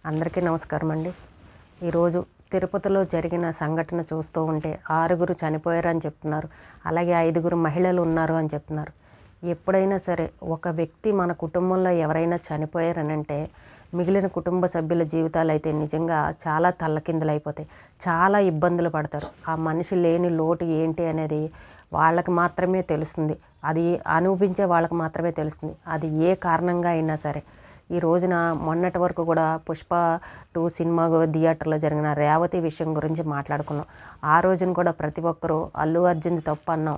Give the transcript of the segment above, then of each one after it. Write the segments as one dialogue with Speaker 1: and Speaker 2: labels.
Speaker 1: అందరికీ నమస్కారం అండి. ఈరోజు తిరుపతిలో జరిగిన సంఘటన చూస్తూ ఉంటే 6 చనిపోయారని చెప్తున్నారు. అలాగే 5 మహిళలు ఉన్నారు అని చెప్తున్నారు. ఎప్పుడైనా సరే ఒక వ్యక్తి మన కుటుంబంలో ఎవరైనా చనిపోయారనంటే మిగిలిన కుటుంబ సభ్యుల జీవితాలు అయితే నిజంగా చాలా తల్లకిందులైపోతాయి. చాలా ఇబ్బందులు పడతారు. ఆ మనిషి లేని లోటు ఏంటి అనేది వాళ్ళకి మాత్రమే తెలుస్తుంది. అది అనుభవించే వాళ్ళకి మాత్రమే తెలుస్తుంది. అది ఏ కారణంగా అయినా సరే. ఈ రోజున మొన్నటి వరకు కూడా పుష్ప 2 సినిమా థియేటర్లో జరిగిన రేవతి విషయం గురించి మాట్లాడుకున్నాం. ఆ రోజున కూడా ప్రతి ఒక్కరూ అల్లు అర్జున్ది తప్పు అన్నాం.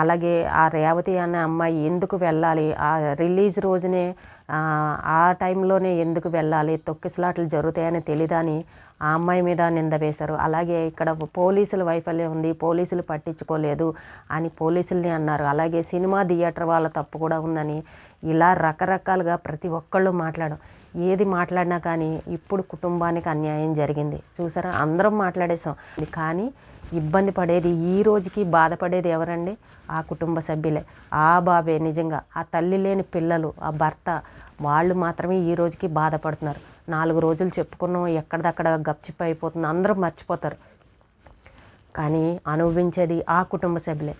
Speaker 1: అలాగే ఆ రేవతి అనే అమ్మాయి ఎందుకు వెళ్ళాలి, ఆ రిలీజ్ రోజునే ఆ టైంలోనే ఎందుకు వెళ్ళాలి, తొక్కిసలాట్లు జరుగుతాయని తెలీదని ఆ అమ్మాయి మీద నింద వేశారు. అలాగే ఇక్కడ పోలీసుల వైఫల్యం ఉంది, పోలీసులు పట్టించుకోలేదు అని పోలీసుల్ని అన్నారు. అలాగే సినిమా థియేటర్ వాళ్ళ తప్పు కూడా ఉందని ఇలా రకరకాలుగా ప్రతి ఒక్కళ్ళు మాట్లాడడం. ఏది మాట్లాడినా కానీ ఇప్పుడు కుటుంబానికి అన్యాయం జరిగింది చూసారా, అందరం మాట్లాడేసాం. కానీ ఇబ్బంది పడేది ఈ రోజుకి బాధపడేది ఎవరండి? ఆ కుటుంబ సభ్యులే, ఆ బాబే. నిజంగా ఆ తల్లి లేని పిల్లలు, ఆ భర్త, వాళ్ళు మాత్రమే ఈ రోజుకి బాధపడుతున్నారు. 4 రోజులు చెప్పుకున్నాం, ఎక్కడిదక్కడ గప్చిప్ అయిపోతుంది, అందరూ మర్చిపోతారు. కానీ అనుభవించేది ఆ కుటుంబ సభ్యులే.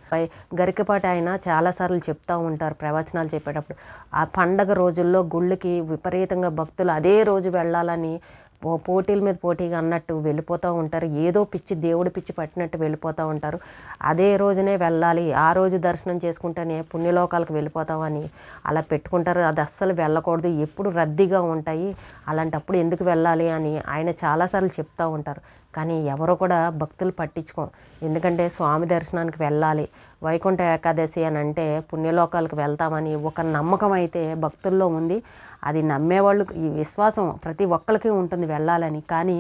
Speaker 1: గరికపాటి ఆయన చాలాసార్లు చెప్తూ ఉంటారు ప్రవచనాలు చెప్పేటప్పుడు, ఆ పండగ రోజుల్లో గుళ్ళకి విపరీతంగా భక్తులు అదే రోజు వెళ్ళాలని పోటీల మీద పోటీగా అన్నట్టు వెళ్ళిపోతూ ఉంటారు. ఏదో పిచ్చి, దేవుడి పిచ్చి పట్టినట్టు వెళ్ళిపోతూ ఉంటారు. అదే రోజునే వెళ్ళాలి, ఆ రోజు దర్శనం చేసుకుంటేనే పుణ్యలోకాలకు వెళ్ళిపోతామని అలా పెట్టుకుంటారు. అది అస్సలు వెళ్ళకూడదు, ఎప్పుడు రద్దీగా ఉంటాయి, అలాంటప్పుడు ఎందుకు వెళ్ళాలి అని ఆయన చాలాసార్లు చెప్తూ ఉంటారు. కానీ ఎవరు కూడా భక్తులు పట్టించుకోం. ఎందుకంటే స్వామి దర్శనానికి వెళ్ళాలి, వైకుంఠ ఏకాదశి అని అంటే పుణ్యలోకాలకు వెళ్తామని ఒక నమ్మకం అయితే భక్తుల్లో ఉంది. అది నమ్మేవాళ్ళు, ఈ విశ్వాసం ప్రతి ఒక్కరికి ఉంటుంది వెళ్ళాలని. కానీ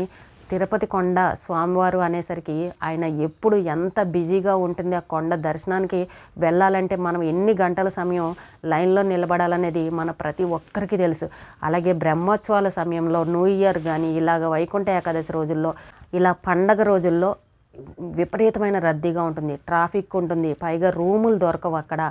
Speaker 1: తిరుపతి కొండ స్వామివారు అనేసరికి ఆయన ఎప్పుడు ఎంత బిజీగా ఉంటుంది. ఆ కొండ దర్శనానికి వెళ్ళాలంటే మనం ఎన్ని గంటల సమయం లైన్లో నిలబడాలనేది మన ప్రతి ఒక్కరికి తెలుసు. అలాగే బ్రహ్మోత్సవాల సమయంలో, న్యూ ఇయర్ కానీ ఇలాగ వైకుంఠ ఏకాదశి రోజుల్లో, ఇలా పండగ రోజుల్లో విపరీతమైన రద్దీగా ఉంటుంది, ట్రాఫిక్ ఉంటుంది, పైగా రూములు దొరకవు అక్కడ.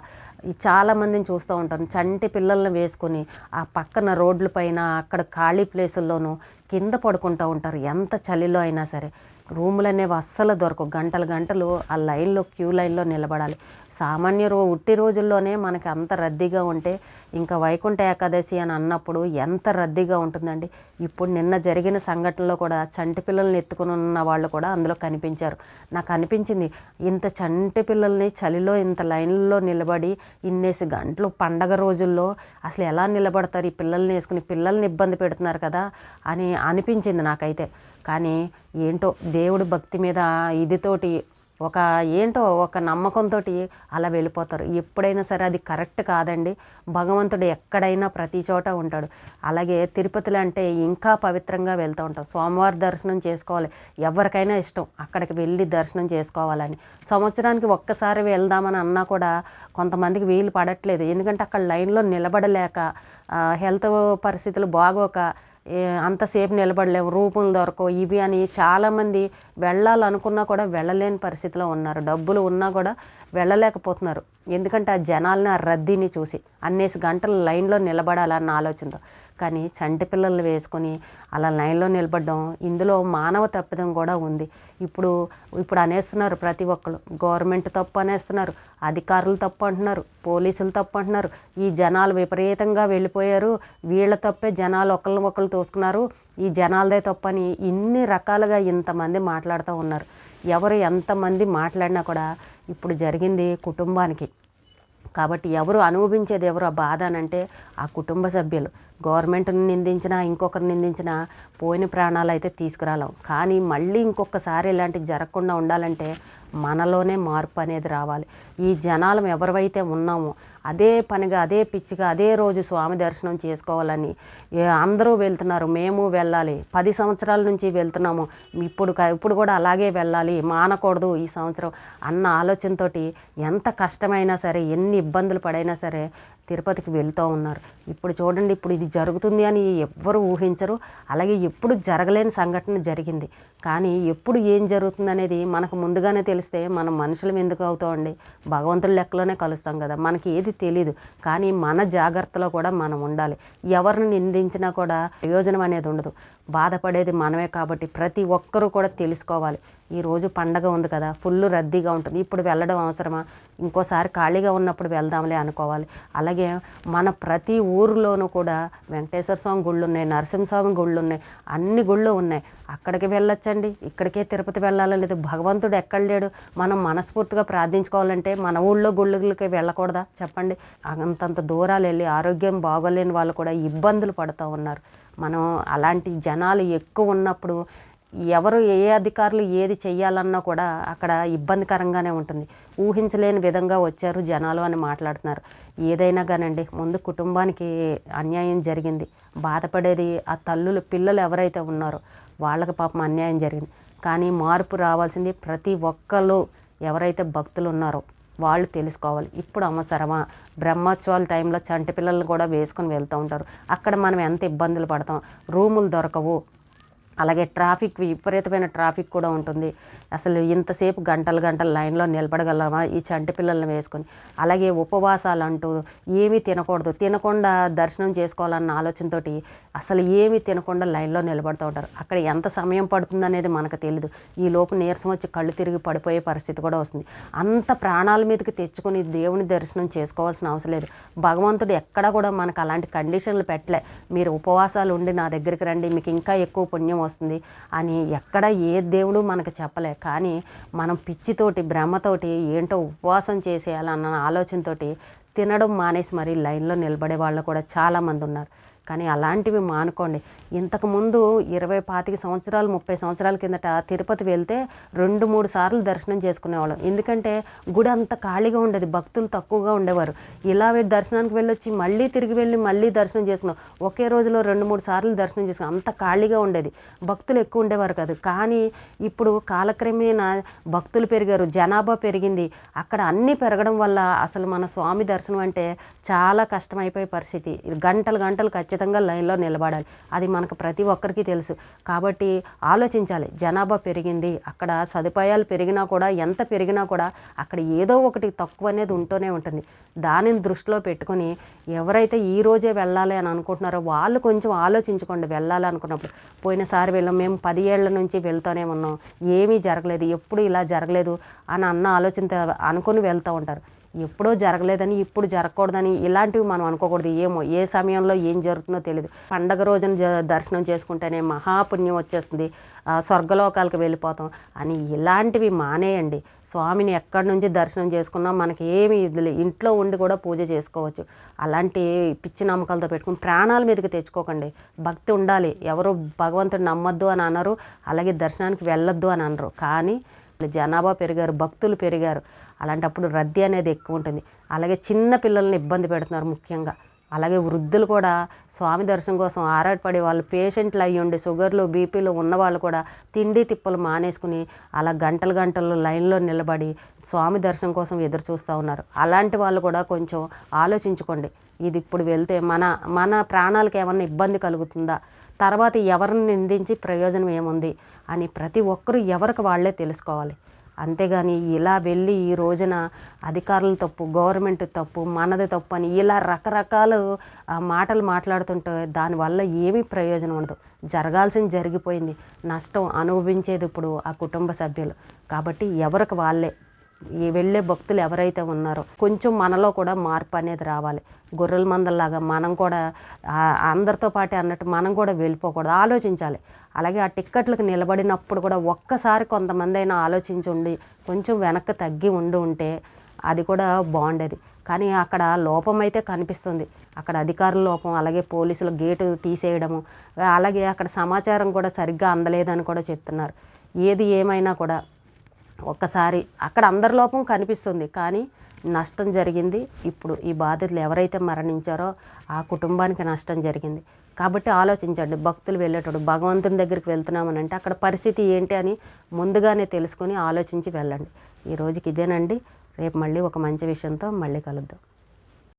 Speaker 1: చాలామందిని చూస్తూ ఉంటాను చంటి పిల్లల్ని వేసుకొని ఆ పక్కన రోడ్ల పైన అక్కడ ఖాళీ ప్లేసుల్లోనూ కింద పడుకుంటూ ఉంటారు. ఎంత చలిలో అయినా సరే రూములు అనేవి అస్సలు దొరకవు. గంటలు గంటలు ఆ లైన్లో, క్యూ లైన్లో నిలబడాలి. సామాన్య ఉట్టి రోజుల్లోనే మనకి అంత రద్దీగా ఉంటే ఇంకా వైకుంఠ ఏకాదశి అని అన్నప్పుడు ఎంత రద్దీగా ఉంటుందండి. ఇప్పుడు నిన్న జరిగిన సంఘటనలో కూడా చంటి పిల్లల్ని ఎత్తుకుని ఉన్న వాళ్ళు కూడా అందులో కనిపించారు. నాకు అనిపించింది, ఇంత చంటి పిల్లల్ని చలిలో ఇంత లైన్లో నిలబడి ఇన్నేసి గంటలు పండగ రోజుల్లో అసలు ఎలా నిలబడతారు? ఈ పిల్లల్ని వేసుకుని పిల్లల్ని ఇబ్బంది పెడుతున్నారు కదా అని అనిపించింది నాకైతే. కానీ ఏంటో దేవుడి భక్తి మీద ఇదితోటి ఒక నమ్మకంతో అలా వెళ్ళిపోతారు. ఎప్పుడైనా సరే అది కరెక్ట్ కాదండి. భగవంతుడు ఎక్కడైనా ప్రతి చోట ఉంటాడు. అలాగే తిరుపతిలో అంటే ఇంకా పవిత్రంగా వెళ్తూ ఉంటాం. సోమవారం దర్శనం చేసుకోవాలి, ఎవరికైనా ఇష్టం అక్కడికి వెళ్ళి దర్శనం చేసుకోవాలని. సంవత్సరానికి ఒక్కసారి వెళ్దామని అన్నా కూడా కొంతమందికి వీలు పడట్లేదు. ఎందుకంటే అక్కడ లైన్లో నిలబడలేక, హెల్త్ పరిస్థితులు బాగోక అంతసేపు నిలబడలేము, రూపులు దొరకవు, ఇవి అని చాలామంది వెళ్ళాలనుకున్నా కూడా వెళ్ళలేని పరిస్థితిలో ఉన్నారు. డబ్బులు ఉన్నా కూడా వెళ్ళలేకపోతున్నారు. ఎందుకంటే ఆ జనాలని, ఆ రద్దీని చూసి అన్నేసి గంటలు లైన్లో నిలబడాలన్న ఆలోచనతో. కానీ చంటి పిల్లల్ని వేసుకొని అలా లైన్లో నిలబడడం, ఇందులో మానవ తప్పిదం కూడా ఉంది. ఇప్పుడు అనేస్తున్నారు ప్రతి ఒక్కరు, గవర్నమెంట్ తప్పు అనేస్తున్నారు, అధికారులు తప్పు అంటున్నారు, పోలీసులు తప్పు అంటున్నారు. ఈ జనాలు విపరీతంగా వెళ్ళిపోయారు, వీళ్ళ తప్పే, జనాలు ఒకళ్ళు తోసుకున్నారు, ఈ జనాలదే తప్పని ఇన్ని రకాలుగా ఇంతమంది మాట్లాడుతూ ఉన్నారు. ఎవరు ఎంతమంది మాట్లాడినా కూడా ఇప్పుడు జరిగింది కుటుంబానికి. కాబట్టి ఎవరు అనుభవించేది ఎవరు ఆ బాధ అనంటే ఆ కుటుంబ సభ్యులు. గవర్నమెంట్ని నిందించినా, ఇంకొకరిని నిందించినా పోయిన ప్రాణాలు అయితే తీసుకురాలేం. కానీ మళ్ళీ ఇంకొకసారి ఇలాంటివి జరగకుండా ఉండాలంటే మనలోనే మార్పు అనేది రావాలి. ఈ జనాలం ఎవరైతే ఉన్నామో అదే పనిగా, అదే పిచ్చిగా, అదే రోజు స్వామి దర్శనం చేసుకోవాలని అందరూ వెళ్తున్నారు, మేము వెళ్ళాలి, 10 సంవత్సరాల నుంచి వెళ్తున్నాము, ఇప్పుడు కూడా అలాగే వెళ్ళాలి, మానకూడదు ఈ సంవత్సరం అన్న ఆలోచనతో ఎంత కష్టమైనా సరే, ఎన్ని ఇబ్బందులు పడైనా సరే తిరుపతికి వెళ్తూ ఉన్నారు. ఇప్పుడు చూడండి, ఇప్పుడు ఇది జరుగుతుంది అని ఎవ్వరూ ఊహించరు. అలాగే ఎప్పుడు జరగలేని సంఘటన జరిగింది. కానీ ఎప్పుడు ఏం జరుగుతుంది అనేది మనకు ముందుగానే తెలిస్తే మనం మనుషులం ఎందుకు అవుతామండి? భగవంతుడి లెక్కలోనే కలుస్తాం కదా, మనకి ఏది తెలీదు. కానీ మన జాగ్రత్తలో కూడా మనం ఉండాలి. ఎవరిని నిందించినా కూడా ప్రయోజనం అనేది ఉండదు. బాధపడేది మనమే కాబట్టి ప్రతి ఒక్కరూ కూడా తెలుసుకోవాలి. ఈరోజు పండగ ఉంది కదా, ఫుల్ రద్దీగా ఉంటుంది, ఇప్పుడు వెళ్ళడం అవసరమా, ఇంకోసారి ఖాళీగా ఉన్నప్పుడు వెళ్దాంలే అనుకోవాలి. అలాగే మన ప్రతి ఊరిలోనూ కూడా వెంకటేశ్వర స్వామి గుళ్ళు ఉన్నాయి, నరసింహస్వామి గుళ్ళు ఉన్నాయి, అన్ని గుళ్ళు ఉన్నాయి. అక్కడికి వెళ్ళొచ్చండి. ఇక్కడికే తిరుపతి వెళ్ళాలని లేదు. భగవంతుడు ఎక్కడ లేడు. మనం మనస్ఫూర్తిగా ప్రార్థించుకోవాలంటే మన ఊళ్ళో గుళ్ళకి వెళ్ళకూడదా చెప్పండి? అంతంత దూరాలు వెళ్ళి ఆరోగ్యం బాగోలేని వాళ్ళు కూడా ఇబ్బందులు పడుతూ ఉన్నారు. మనం అలాంటి జనాలు ఎక్కువ ఉన్నప్పుడు ఎవరు ఏ అధికారులు ఏది చెయ్యాలన్నా కూడా అక్కడ ఇబ్బందికరంగానే ఉంటుంది. ఊహించలేని విధంగా వచ్చారు జనాలు అని మాట్లాడుతున్నారు. ఏదైనా కానండి, ముందు కుటుంబానికి అన్యాయం జరిగింది, బాధపడేది ఆ పిల్లలు ఎవరైతే ఉన్నారో వాళ్ళకి పాపం అన్యాయం జరిగింది. కానీ మార్పు రావాల్సింది ప్రతి ఒక్కళ్ళు ఎవరైతే భక్తులు ఉన్నారో వాళ్ళు తెలుసుకోవాలి. ఇప్పుడు అవసరమా? బ్రహ్మోత్సవాల టైంలో చంటి పిల్లల్ని కూడా వేసుకొని వెళ్తూ ఉంటారు. అక్కడ మనం ఎంత ఇబ్బందులు పడతాం, రూములు దొరకవు, అలాగే ట్రాఫిక్ విపరీతమైన ట్రాఫిక్ కూడా ఉంటుంది. అసలు ఇంతసేపు గంటలు లైన్లో నిలబడగలమా ఈ చంటి పిల్లల్ని వేసుకొని? అలాగే ఉపవాసాలు అంటూ ఏమీ తినకూడదు, తినకుండా దర్శనం చేసుకోవాలన్న ఆలోచనతోటి అసలు ఏమీ తినకుండా లైన్లో నిలబడుతూ ఉంటారు. అక్కడ ఎంత సమయం పడుతుంది అనేది మనకు తెలియదు. ఈలోపు నీరసం వచ్చి కళ్ళు తిరిగి పడిపోయే పరిస్థితి కూడా వస్తుంది. అంత ప్రాణాల మీదకి తెచ్చుకొని దేవుని దర్శనం చేసుకోవాల్సిన అవసరం లేదు. భగవంతుడు ఎక్కడ కూడా మనకు అలాంటి కండిషన్లు పెట్టలే. మీరు ఉపవాసాలు ఉండి నా దగ్గరికి రండి, మీకు ఇంకా ఎక్కువ పుణ్యం వస్తుంది అని ఎక్కడ ఏ దేవుడు మనకు చెప్పలే. కానీ మనం పిచ్చితోటి భ్రమతోటి ఏంటో ఉపవాసం చేసేయాలన్న ఆలోచనతోటి తినడం మానేసి మరి లైన్లో నిలబడే వాళ్ళు కూడా చాలామంది ఉన్నారు. కానీ అలాంటివి మానుకోండి. ఇంతకుముందు 20-25 సంవత్సరాలు 30 సంవత్సరాల కిందట తిరుపతి వెళ్తే 2-3 సార్లు దర్శనం చేసుకునేవాళ్ళం. ఎందుకంటే గుడి అంత ఖాళీగా ఉండేది, భక్తులు తక్కువగా ఉండేవారు. ఇలా దర్శనానికి వెళ్ళొచ్చి మళ్ళీ తిరిగి వెళ్ళి మళ్ళీ దర్శనం చేసుకున్నాం. ఒకే రోజులో 2-3 సార్లు దర్శనం చేసుకున్నాం. అంత ఖాళీగా ఉండేది, భక్తులు ఎక్కువ ఉండేవారు కాదు. కానీ ఇప్పుడు కాలక్రమేణా భక్తులు పెరిగారు, జనాభా పెరిగింది. అక్కడ అన్నీ పెరగడం వల్ల అసలు మన స్వామి దర్శనం అంటే చాలా కష్టమైపోయే పరిస్థితి. గంటలు ఖచ్చితంగా లైన్లో నిలబడాలి. అది మనకు ప్రతి ఒక్కరికి తెలుసు. కాబట్టి ఆలోచించాలి. జనాభా పెరిగింది, అక్కడ సదుపాయాలు పెరిగినా కూడా, ఎంత పెరిగినా కూడా అక్కడ ఏదో ఒకటి తక్కువ అనేది ఉంటూనే ఉంటుంది. దానిని దృష్టిలో పెట్టుకొని ఎవరైతే ఈ రోజే వెళ్ళాలి అని అనుకుంటున్నారో వాళ్ళు కొంచెం ఆలోచించుకోండి. వెళ్ళాలి అనుకున్నప్పుడు పోయినసారి మేము 10 ఏళ్ల నుంచి వెళ్తూనే ఉన్నాం, ఏమీ జరగలేదు, ఎప్పుడు ఇలా జరగలేదు అని ఆలోచన అనుకుని వెళ్తూ ఉంటారు. ఎప్పుడో జరగలేదని ఇప్పుడు జరగకూడదని ఇలాంటివి మనం అనుకోకూడదు. ఏమో ఏ సమయంలో ఏం జరుగుతుందో తెలియదు. పండగ రోజున దర్శనం చేసుకుంటేనే మహాపుణ్యం వచ్చేస్తుంది, స్వర్గలోకాలకు వెళ్ళిపోతాం అని ఇలాంటివి మానేయండి. స్వామిని ఎక్కడి నుంచి దర్శనం చేసుకున్నా మనకి ఏమి ఇంట్లో ఉండి కూడా పూజ చేసుకోవచ్చు. అలాంటి పిచ్చి నమ్మకాలతో పెట్టుకుని ప్రాణాల మీదకి తెచ్చుకోకండి. భక్తి ఉండాలి. ఎవరు భగవంతుడు నమ్మొద్దు అని అనరు, అలాగే దర్శనానికి వెళ్ళొద్దు అని అనరు. కానీ జనాభా పెరిగారు, భక్తులు పెరిగారు, అలాంటప్పుడు రద్దీ అనేది ఎక్కువ ఉంటుంది. అలాగే చిన్న పిల్లల్ని ఇబ్బంది పెడుతున్నారు ముఖ్యంగా. అలాగే వృద్ధులు కూడా స్వామి దర్శనం కోసం ఆరాటపడే వాళ్ళు, పేషెంట్లు అయ్యుండి షుగర్లు బీపీలు ఉన్నవాళ్ళు కూడా తిండి తిప్పలు మానేసుకుని అలా గంటలు లైన్లో నిలబడి స్వామి దర్శనం కోసం ఎదురు చూస్తూ ఉన్నారు. అలాంటి వాళ్ళు కూడా కొంచెం ఆలోచించుకోండి. ఇది ఇప్పుడు వెళ్తే మన ప్రాణాలకు ఏమన్నా ఇబ్బంది కలుగుతుందా, తర్వాత ఎవరిని నిందించి ప్రయోజనం ఏముంది అని ప్రతి ఒక్కరూ ఎవరికి వాళ్ళే తెలుసుకోవాలి. అంతేగాని ఇలా వెళ్ళి ఈ రోజున అధికారుల తప్పు, గవర్నమెంట్ తప్పు, మనది తప్పు అని ఇలా రకరకాల మాటలు మాట్లాడుతుంటే దానివల్ల ఏమీ ప్రయోజనం ఉండదు. జరగాల్సింది జరిగిపోయింది, నష్టం అనుభవించేది ఇప్పుడు ఆ కుటుంబ సభ్యులు. కాబట్టి ఎవరికి వాళ్ళే, ఈ వెళ్ళే భక్తులు ఎవరైతే ఉన్నారో కొంచెం మనలో కూడా మార్పు అనేది రావాలి. గొర్రెల మందల్లాగా మనం కూడా అందరితో పాటే అన్నట్టు మనం కూడా వెళ్ళిపోకూడదు, ఆలోచించాలి. అలాగే ఆ టిక్కెట్లకు నిలబడినప్పుడు కూడా ఒక్కసారి కొంతమంది అయినా ఆలోచించి కొంచెం వెనక్కి తగ్గి ఉంటే అది కూడా బాగుండేది. కానీ అక్కడ లోపం అయితే కనిపిస్తుంది. అక్కడ అధికారుల లోపం, అలాగే పోలీసుల గేటు తీసేయడము, అలాగే అక్కడ సమాచారం కూడా సరిగ్గా అందలేదని కూడా చెప్తున్నారు. ఏది ఏమైనా కూడా ఒక్కసారి అక్కడ అందరి లోపం కనిపిస్తుంది, కానీ నష్టం జరిగింది. ఇప్పుడు ఈ బాధితులు ఎవరైతే మరణించారో ఆ కుటుంబానికి నష్టం జరిగింది. కాబట్టి ఆలోచించండి. భక్తులు వెళ్ళేటప్పుడు భగవంతుని దగ్గరికి వెళ్తున్నామని అంటే అక్కడ పరిస్థితి ఏంటి అని ముందుగానే తెలుసుకొని ఆలోచించి వెళ్ళండి. ఈ రోజుకి ఇదేనండి. రేపు మళ్ళీ ఒక మంచి విషయంతో మళ్ళీ కలుద్దాం.